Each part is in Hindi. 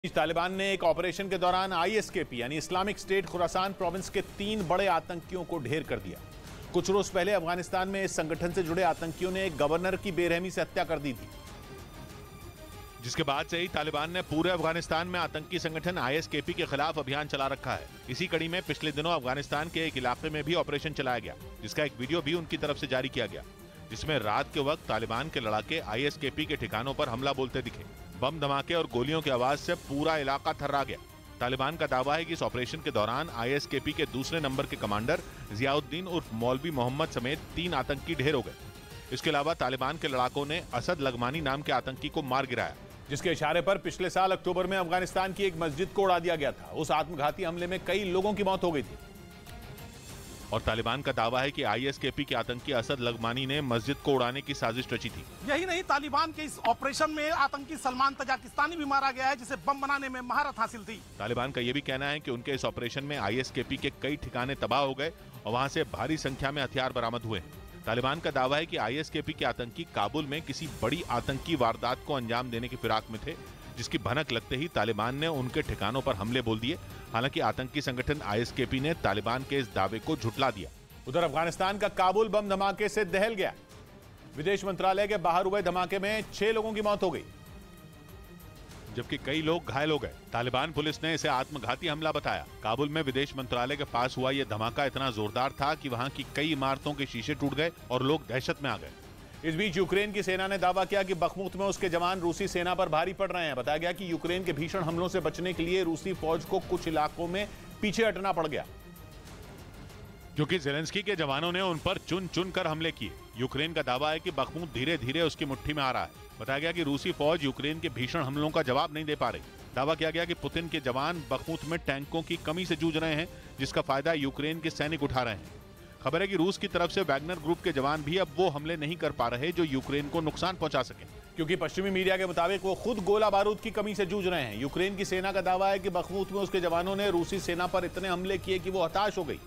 तालिबान ने एक ऑपरेशन के दौरान आईएसकेपी यानी इस्लामिक स्टेट खुरासान प्रोविंस के 3 बड़े आतंकियों को ढेर कर दिया। कुछ रोज पहले अफगानिस्तान में इस संगठन से जुड़े आतंकियों ने एक गवर्नर की बेरहमी से हत्या कर दी थी, जिसके बाद से ही तालिबान ने पूरे अफगानिस्तान में आतंकी संगठन आईएसकेपी के खिलाफ अभियान चला रखा है। इसी कड़ी में पिछले दिनों अफगानिस्तान के एक इलाके में भी ऑपरेशन चलाया गया, जिसका एक वीडियो भी उनकी तरफ से जारी किया गया, जिसमें रात के वक्त तालिबान के लड़ाके आईएसकेपी के ठिकानों पर हमला बोलते दिखे। बम धमाके और गोलियों की आवाज से पूरा इलाका थर्रा गया। तालिबान का दावा है कि इस ऑपरेशन के दौरान आईएसकेपी के दूसरे नंबर के कमांडर जियाउद्दीन उर्फ मौलवी मोहम्मद समेत 3 आतंकी ढेर हो गए। इसके अलावा तालिबान के लड़ाकों ने असद लगमानी नाम के आतंकी को मार गिराया, जिसके इशारे पर पिछले साल अक्टूबर में अफगानिस्तान की एक मस्जिद को उड़ा दिया गया था। उस आत्मघाती हमले में कई लोगों की मौत हो गई थी और तालिबान का दावा है कि आईएसकेपी के आतंकी असद लगमानी ने मस्जिद को उड़ाने की साजिश रची थी। यही नहीं, तालिबान के इस ऑपरेशन में आतंकी सलमान तजाकिस्तानी भी मारा गया है, जिसे बम बनाने में महारत हासिल थी। तालिबान का यह भी कहना है कि उनके इस ऑपरेशन में आईएसकेपी के कई ठिकाने तबाह हो गए और वहां से भारी संख्या में हथियार बरामद हुए। तालिबान का दावा है कि आईएसकेपी के आतंकी काबुल में किसी बड़ी आतंकी वारदात को अंजाम देने की फिराक में थे, जिसकी भनक लगते ही तालिबान ने उनके ठिकानों पर हमले बोल दिए। हालांकि आतंकी संगठन आईएसकेपी ने तालिबान के इस दावे को झुठला दिया। उधर अफगानिस्तान का काबुल बम धमाके से दहल गया। विदेश मंत्रालय के बाहर हुए धमाके में 6 लोगों की मौत हो गई, जबकि कई लोग घायल हो गए। तालिबान पुलिस ने इसे आत्मघाती हमला बताया। काबुल में विदेश मंत्रालय के पास हुआ यह धमाका इतना जोरदार था कि वहां की कई इमारतों के शीशे टूट गए और लोग दहशत में आ गए। इस बीच यूक्रेन की सेना ने दावा किया कि बखमुत में उसके जवान रूसी सेना पर भारी पड़ रहे हैं। बताया गया कि यूक्रेन के भीषण हमलों से बचने के लिए रूसी फौज को कुछ इलाकों में पीछे हटना पड़ गया, क्योंकि ज़ेलेंस्की के जवानों ने उन पर चुन चुन कर हमले किए। यूक्रेन का दावा है कि बखमुत धीरे धीरे उसकी मुट्ठी में आ रहा है। बताया गया कि रूसी फौज यूक्रेन के भीषण हमलों का जवाब नहीं दे पा रही। दावा किया गया कि पुतिन के जवान बखमुत में टैंकों की कमी से जूझ रहे हैं, जिसका फायदा यूक्रेन के सैनिक उठा रहे हैं। खबर है कि रूस की तरफ से वैगनर ग्रुप के जवान भी अब वो हमले नहीं कर पा रहे जो यूक्रेन को नुकसान पहुंचा सके, क्योंकि पश्चिमी मीडिया के मुताबिक वो खुद गोला बारूद की कमी से जूझ रहे हैं। यूक्रेन की सेना का दावा है कि बखमुत में उसके जवानों ने रूसी सेना पर इतने हमले किए कि वो हताश हो गई।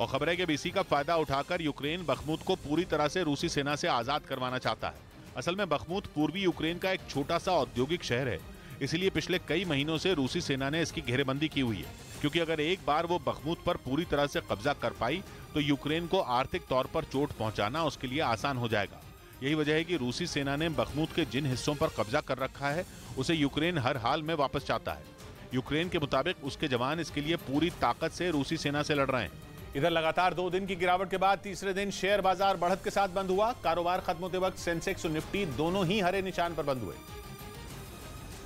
और खबर है कि इसी का फायदा उठाकर यूक्रेन बखमुत को पूरी तरह से रूसी सेना से आजाद करवाना चाहता है। असल में बखमुत पूर्वी यूक्रेन का एक छोटा सा औद्योगिक शहर है, इसलिए पिछले कई महीनों से रूसी सेना ने इसकी घेरेबंदी की हुई है, क्योंकि अगर एक बार वो बखमुत पर पूरी तरह से कब्जा कर पाई तो यूक्रेन को आर्थिक तौर पर चोट पहुंचाना उसके लिए आसान हो जाएगा। यही वजह है कि रूसी सेना ने बखमुत के जिन हिस्सों पर कब्जा कर रखा है उसे यूक्रेन हर हाल में वापस चाहता है। यूक्रेन के मुताबिक उसके जवान इसके लिए पूरी ताकत से रूसी सेना से लड़ रहे हैं। इधर लगातार 2 दिन की गिरावट के बाद तीसरे दिन शेयर बाजार बढ़त के साथ बंद हुआ। कारोबार खत्म होते वक्त सेंसेक्स और निफ्टी दोनों ही हरे निशान पर बंद हुए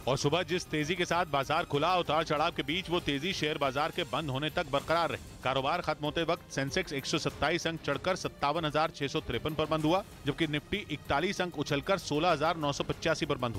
और सुबह जिस तेजी के साथ बाजार खुला, उतार चढ़ाव के बीच वो तेजी शेयर बाजार के बंद होने तक बरकरार रही। कारोबार खत्म होते वक्त सेंसेक्स 127 अंक चढ़कर 57,653 पर बंद हुआ, जबकि निफ्टी 41 अंक उछलकर 16,985 पर बंद हुआ।